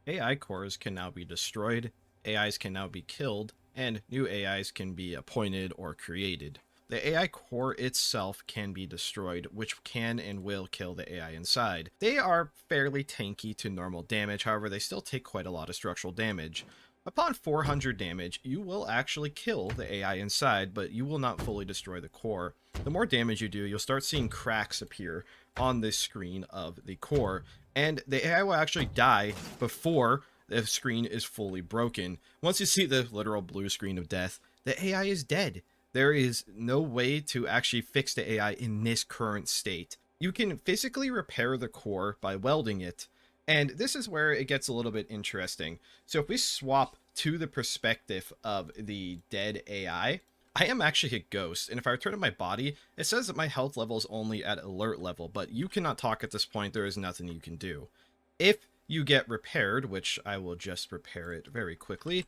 AI cores can now be destroyed, AIs can now be killed, and new AIs can be appointed or created. The AI core itself can be destroyed, which can and will kill the AI inside. They are fairly tanky to normal damage, however, they still take quite a lot of structural damage. Upon 400 damage, you will actually kill the AI inside, but you will not fully destroy the core. The more damage you do, you'll start seeing cracks appear on the screen of the core, and the AI will actually die before the screen is fully broken. Once you see the literal blue screen of death, the AI is dead. There is no way to actually fix the AI in this current state. You can physically repair the core by welding it, and this is where it gets a little bit interesting. So if we swap to the perspective of the dead AI, I am actually a ghost, and if I return to my body, it says that my health level is only at alert level, but you cannot talk at this point. There is nothing you can do. If you get repaired, which I will just repair it very quickly.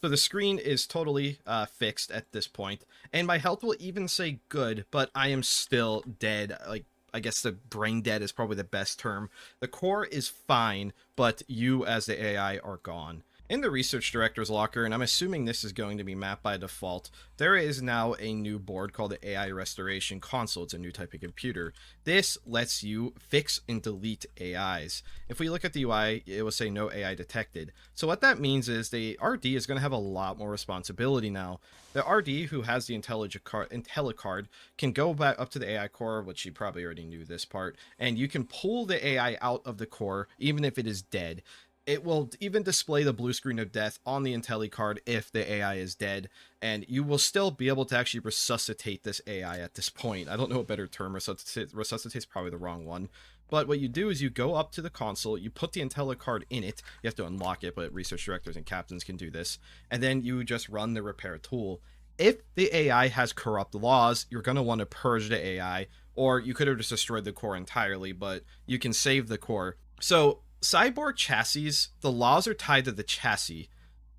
So the screen is totally fixed at this point, and my health will even say good, but I am still dead. Like, I guess the brain dead is probably the best term. The core is fine, but you as the AI are gone. In the research director's locker, and I'm assuming this is going to be mapped by default, there is now a new board called the AI Restoration Console. It's a new type of computer. This lets you fix and delete AIs. If we look at the UI, it will say no AI detected. So what that means is the RD is going to have a lot more responsibility now. The RD who has the Intellicard can go back up to the AI core, which you probably already knew this part, and you can pull the AI out of the core even if it is dead. It will even display the blue screen of death on the Intellicard if the AI is dead, and you will still be able to actually resuscitate this AI at this point. I don't know a better term. Resuscitate is probably the wrong one. But what you do is you go up to the console, you put the Intellicard in it, you have to unlock it, but research directors and captains can do this, and then you just run the repair tool. If the AI has corrupt laws, you're going to want to purge the AI, or you could have just destroyed the core entirely, but you can save the core. So cyborg chassis, the laws are tied to the chassis,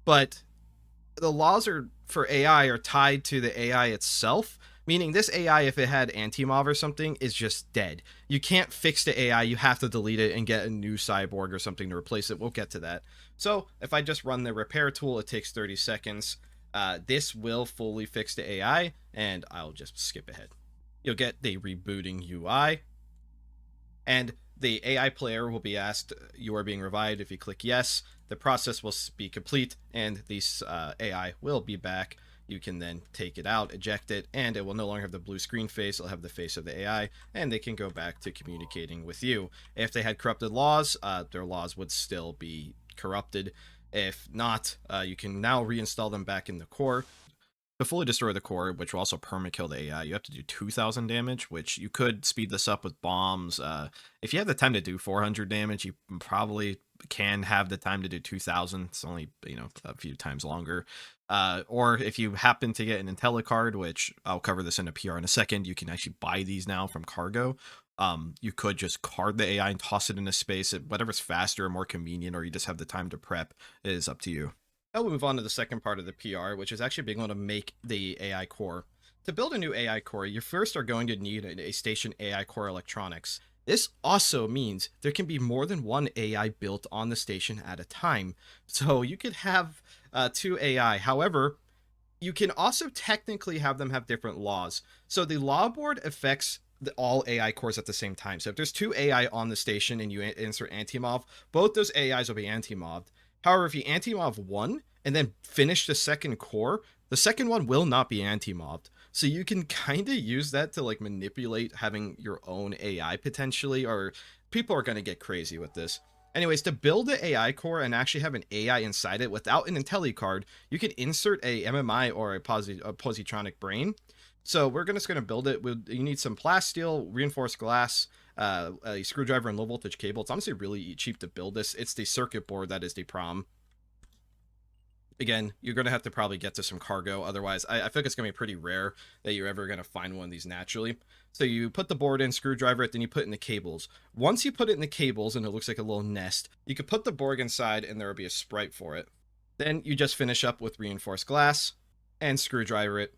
but the laws are for AI are tied to the AI itself, meaning this AI, if it had anti-mov or something, is just dead. You can't fix the AI, you have to delete it and get a new cyborg or something to replace it. We'll get to that. So if I just run the repair tool, it takes 30 seconds. This will fully fix the AI, and I'll just skip ahead. You'll get the rebooting UI, and the AI player will be asked, you are being revived. If you click yes, the process will be complete, and the AI will be back. You can then take it out, eject it, and it will no longer have the blue screen face. It'll have the face of the AI, and they can go back to communicating with you. If they had corrupted laws, their laws would still be corrupted. If not, you can now reinstall them back in the core. To fully destroy the core, which will also perma-kill the AI, you have to do 2,000 damage, which you could speed this up with bombs. If you have the time to do 400 damage, you probably can have the time to do 2,000. It's only, a few times longer. Or if you happen to get an Intellicard, which I'll cover this in a PR in a second, you can actually buy these now from Cargo. You could just card the AI and toss it into space. Whatever's faster or more convenient, or you just have the time to prep, is up to you. Now we'll move on to the second part of the PR, which is actually being able to make the AI core. To build a new AI core, you first are going to need a station AI core electronics. This also means there can be more than one AI built on the station at a time. So you could have two AI. However, you can also technically have them have different laws. So the law board affects all AI cores at the same time. So if there's two AI on the station and you insert anti-mov, both those AIs will be anti-mobbed. However, if you anti-mov one and then finish the second core, the second one will not be anti-mobbed. So you can kind of use that to like manipulate having your own AI potentially, or people are going to get crazy with this. Anyways, to build the AI core and actually have an AI inside it without an Intellicard, you can insert a MMI or a positronic brain. So we're just going to build it. You need some plasteel, reinforced glass, a screwdriver, and low voltage cable. It's honestly really cheap to build this. It's the circuit board that is the problem. Again, you're going to have to probably get to some Cargo. Otherwise, I feel like it's going to be pretty rare that you're ever going to find one of these naturally. So you put the board in, screwdriver it, then you put it in the cables. Once you put it in the cables and it looks like a little nest, you could put the board inside and there will be a sprite for it. Then you just finish up with reinforced glass and screwdriver it.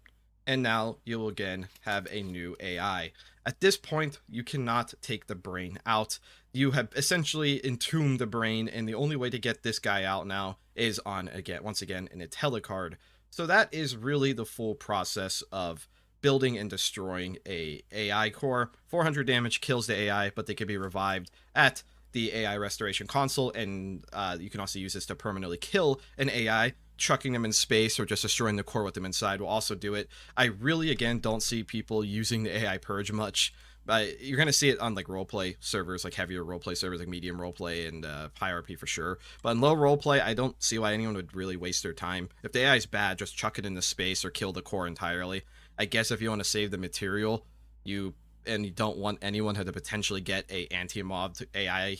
And now you will again have a new AI. At this point, you cannot take the brain out. You have essentially entombed the brain, and the only way to get this guy out now is on, again, once again, an Intellicard. So that is really the full process of building and destroying a AI core. 400 damage kills the AI, but they can be revived at the AI restoration console, and you can also use this to permanently kill an AI. Chucking them in space or just destroying the core with them inside will also do it. I really, again, don't see people using the AI purge much. But you're going to see it on like roleplay servers, like heavier roleplay servers, like medium roleplay and high RP for sure. But in low roleplay, I don't see why anyone would really waste their time. If the AI is bad, just chuck it into space or kill the core entirely. I guess if you want to save the material, you don't want anyone to potentially get a anti-mobbed AI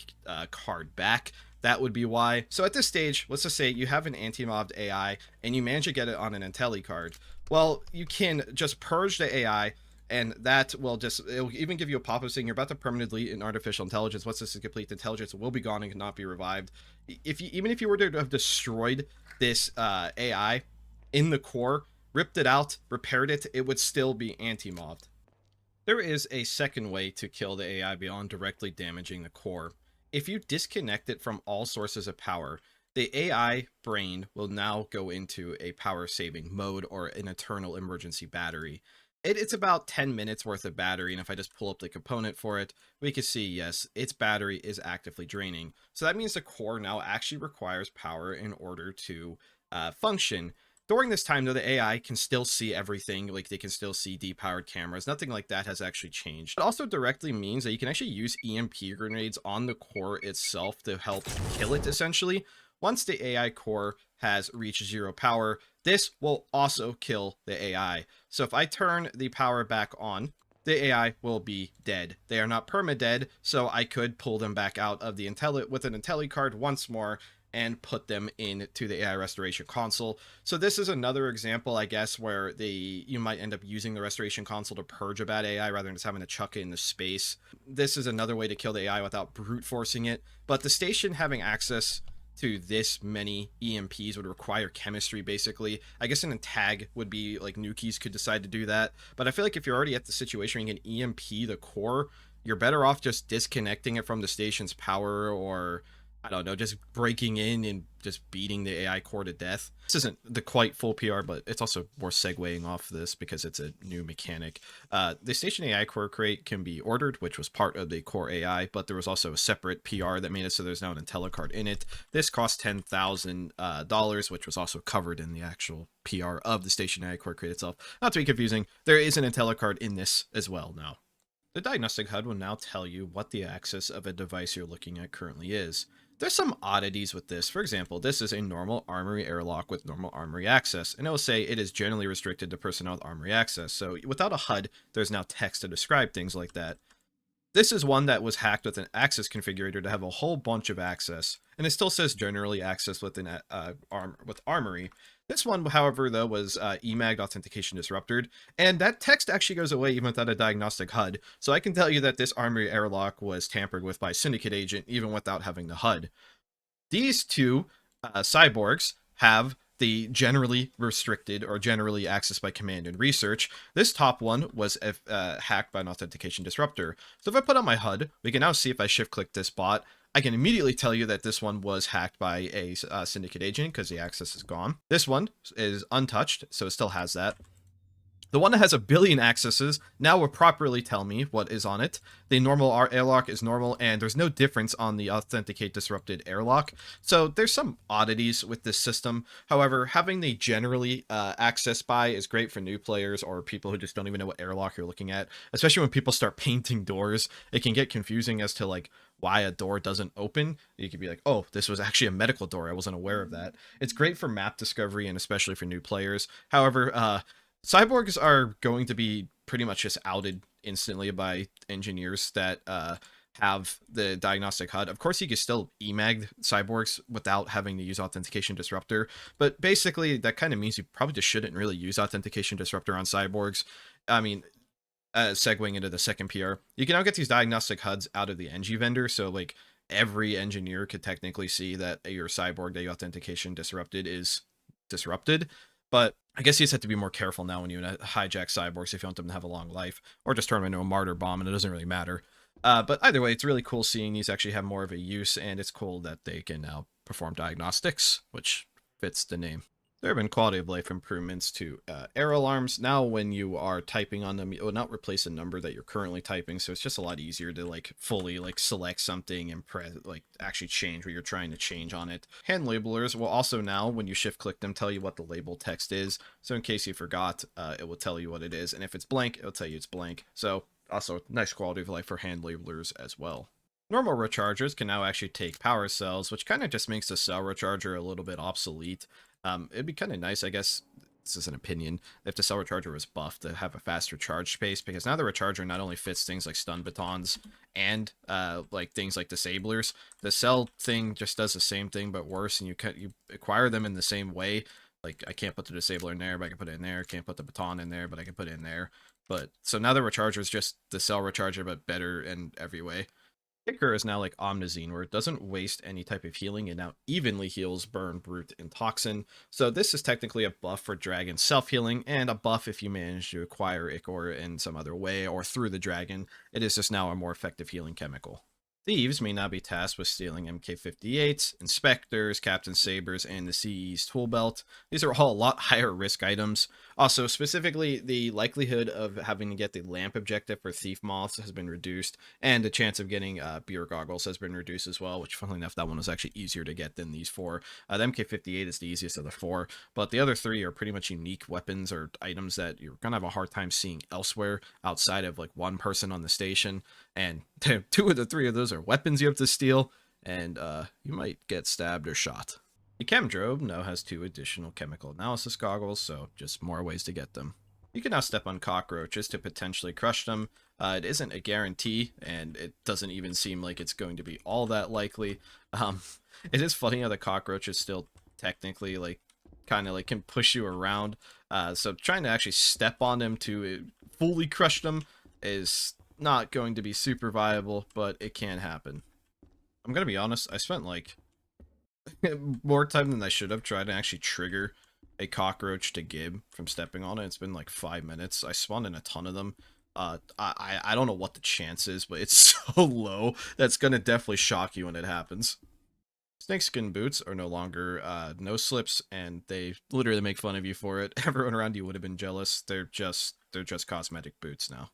card back, that would be why. So at this stage, let's just say you have an anti-mobbed AI and you manage to get it on an Intellicard. Well, you can just purge the AI, and that will it'll even give you a pop-up saying you're about to permanently in artificial intelligence. Once this is complete, intelligence will be gone and cannot be revived. Even if you were to have destroyed this AI in the core, ripped it out, repaired it, it would still be anti-mobbed. There is a second way to kill the AI beyond directly damaging the core. If you disconnect it from all sources of power, the AI brain will now go into a power saving mode or an eternal emergency battery. It's about 10 minutes worth of battery, and if I just pull up the component for it, we can see, yes, its battery is actively draining. So that means the core now actually requires power in order to function. During this time, though, the AI can still see everything, like they can still see depowered cameras. Nothing like that has actually changed. It also directly means that you can actually use EMP grenades on the core itself to help kill it, essentially. Once the AI core has reached 0 power, this will also kill the AI. So if I turn the power back on, the AI will be dead. They are not perma-dead, so I could pull them back out of the with an Intellicard once more and put them into the AI restoration console. So this is another example, I guess, where you might end up using the restoration console to purge a bad AI rather than just having to chuck it into space. This is another way to kill the AI without brute forcing it. But the station having access to this many EMPs would require chemistry, basically. I guess an tag would be like Nukies could decide to do that. But I feel like if you're already at the situation where you can EMP the core, you're better off just disconnecting it from the station's power, or I don't know, just breaking in and just beating the AI core to death. This isn't the quite full PR, but it's also worth segueing off this because it's a new mechanic. The station AI core crate can be ordered, which was part of the core AI, but there was also a separate PR that made it so there's now an Intellicard in it. This cost $10,000, which was also covered in the actual PR of the station AI core crate itself. Not to be confusing, there is an Intellicard in this as well now. The Diagnostic HUD will now tell you what the access of a device you're looking at currently is. There's some oddities with this. For example, this is a normal armory airlock with normal armory access, and it will say it is generally restricted to personnel with armory access. So without a HUD, there's now text to describe things like that. This is one that was hacked with an access configurator to have a whole bunch of access, and it still says generally access with an with armory. This one, however, though, was EMAG authentication disrupted, and that text actually goes away even without a diagnostic HUD. So I can tell you that this armory airlock was tampered with by a syndicate agent even without having the HUD. These two cyborgs have the generally restricted or generally accessed by command and research. This top one was hacked by an authentication disruptor. So if I put on my HUD, we can now see if I shift click this bot, I can immediately tell you that this one was hacked by a syndicate agent because the access is gone. This one is untouched, so it still has that. The one that has 1 billion accesses now will properly tell me what is on it. The normal airlock is normal, and there's no difference on the authenticate disrupted airlock. So there's some oddities with this system. However, having the generally access by is great for new players or people who just don't even know what airlock you're looking at. Especially when people start painting doors, it can get confusing as to like why a door doesn't open. You could be like, oh, this was actually a medical door. I wasn't aware of that. It's great for map discovery and especially for new players. However, cyborgs are going to be pretty much just outed instantly by engineers that have the diagnostic HUD. Of course, you can still EMAG cyborgs without having to use authentication disruptor, but basically that kind of means you probably just shouldn't really use authentication disruptor on cyborgs. I mean, segueing into the second PR, you can now get these diagnostic HUDs out of the Engivend, so like every engineer could technically see that your cyborg that you authentication disrupted is disrupted. But I guess you just have to be more careful now when you hijack cyborgs if you want them to have a long life, or just turn them into a martyr bomb, and it doesn't really matter. But either way, it's really cool seeing these actually have more of a use, and it's cool that they can now perform diagnostics, which fits the name. There have been quality of life improvements to error alarms. Now, when you are typing on them, it will not replace a number that you're currently typing, so it's just a lot easier to like fully like select something and press like actually change what you're trying to change on it. Hand labelers will also now, when you shift click them, tell you what the label text is. So in case you forgot, it will tell you what it is, and if it's blank, it'll tell you it's blank. So also nice quality of life for hand labelers as well. Normal rechargers can now actually take power cells, which kind of just makes the cell recharger a little bit obsolete. It'd be kind of nice, I guess, this is an opinion, if the cell recharger was buffed to have a faster charge pace, because now the recharger not only fits things like stun batons and like things like disablers, the cell thing just does the same thing but worse, and you acquire them in the same way. Like, I can't put the disabler in there, but I can put it in there. Can't put the baton in there, but I can put it in there. But so now the recharger is just the cell recharger, but better in every way. Ichor is now like Omnizine, where it doesn't waste any type of healing and now evenly heals Burn, Brute, and Toxin. So this is technically a buff for Dragon self-healing, and a buff if you manage to acquire Ichor in some other way or through the Dragon. It is just now a more effective healing chemical. Thieves may now be tasked with stealing MK58s, Inspectors, Captain Sabers, and the CE's tool belt. These are all a lot higher risk items. Also, specifically, the likelihood of having to get the lamp objective for Thief Moths has been reduced, and the chance of getting beer goggles has been reduced as well, which, funnily enough, that one was actually easier to get than these four. The MK58 is the easiest of the four, but the other three are pretty much unique weapons or items that you're going to have a hard time seeing elsewhere outside of like one person on the station, and two of the three of those are weapons you have to steal, and you might get stabbed or shot. The Chem Drobe now has 2 additional chemical analysis goggles, so just more ways to get them. You can now step on cockroaches to potentially crush them. It isn't a guarantee, and it doesn't even seem like it's going to be all that likely. It is funny how the cockroaches still technically like kind of like can push you around. So trying to actually step on them to fully crush them is not going to be super viable, but it can happen. I'm gonna be honest, I spent like more time than I should have trying to actually trigger a cockroach to gib from stepping on it. It's been like 5 minutes. I spawned in a ton of them. I don't know what the chance is, but it's so low that's gonna definitely shock you when it happens. Snakeskin boots are no longer no slips, and they literally make fun of you for it. Everyone around you would have been jealous. They're just cosmetic boots now.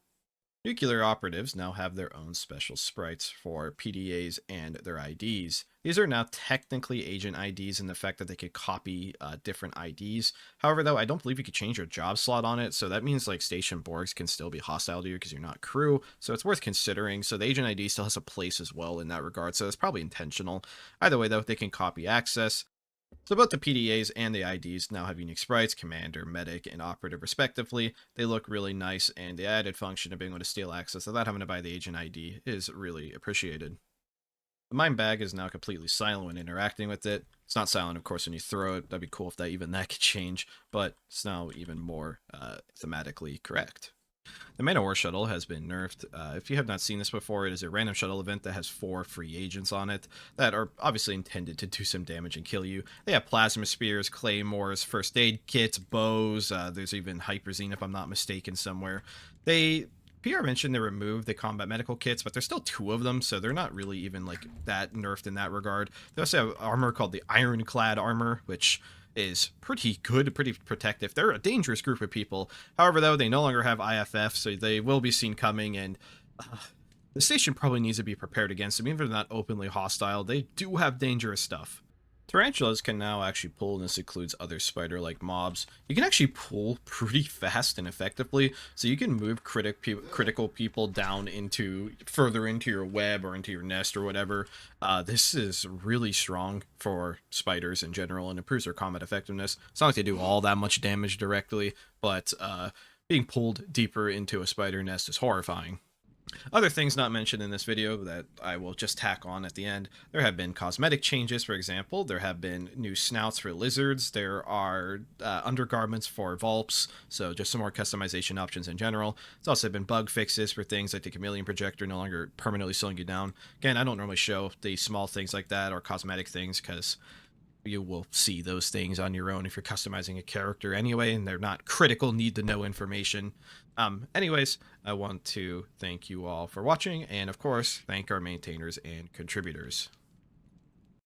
Nuclear operatives now have their own special sprites for PDAs and their IDs. These are now technically agent IDs in the fact that they could copy different IDs. However, though, I don't believe you could change your job slot on it, so that means like station Borgs can still be hostile to you because you're not crew, so it's worth considering. So the agent ID still has a place as well in that regard, so it's probably intentional. Either way, though, they can copy access. So both the PDAs and the IDs now have unique sprites, Commander, Medic, and Operative respectively. They look really nice, and the added function of being able to steal access without having to buy the agent ID is really appreciated. The Mime Bag is now completely silent when interacting with it. It's not silent, of course, when you throw it. That'd be cool if even that could change, but it's now even more thematically correct. The Man-O-War shuttle has been nerfed. If you have not seen this before, it is a random shuttle event that has 4 free agents on it that are obviously intended to do some damage and kill you. They have plasma spears, claymores, first aid kits, bows. There's even Hyperzine, if I'm not mistaken, somewhere. PR mentioned they removed the combat medical kits, but there's still 2 of them, so they're not really even like that nerfed in that regard. They also have armor called the Ironclad armor, which is pretty good, pretty protective. They're a dangerous group of people. However, though, they no longer have IFF, so they will be seen coming, and the station probably needs to be prepared against them. Even if they're not openly hostile, they do have dangerous stuff. Tarantulas can now actually pull, and this includes other spider-like mobs. You can actually pull pretty fast and effectively, so you can move critical people down further into your web or into your nest or whatever. This is really strong for spiders in general and improves their combat effectiveness. It's not like they do all that much damage directly, but being pulled deeper into a spider nest is horrifying. Other things not mentioned in this video that I will just tack on at the end. There have been cosmetic changes, for example. There have been new snouts for lizards. There are undergarments for Vulps, so just some more customization options in general. There's also been bug fixes for things like the chameleon projector no longer permanently slowing you down. Again, I don't normally show the small things like that or cosmetic things because You will see those things on your own if you're customizing a character anyway, and they're not critical need to know information. Anyways, I want to thank you all for watching, and of course, thank our maintainers and contributors.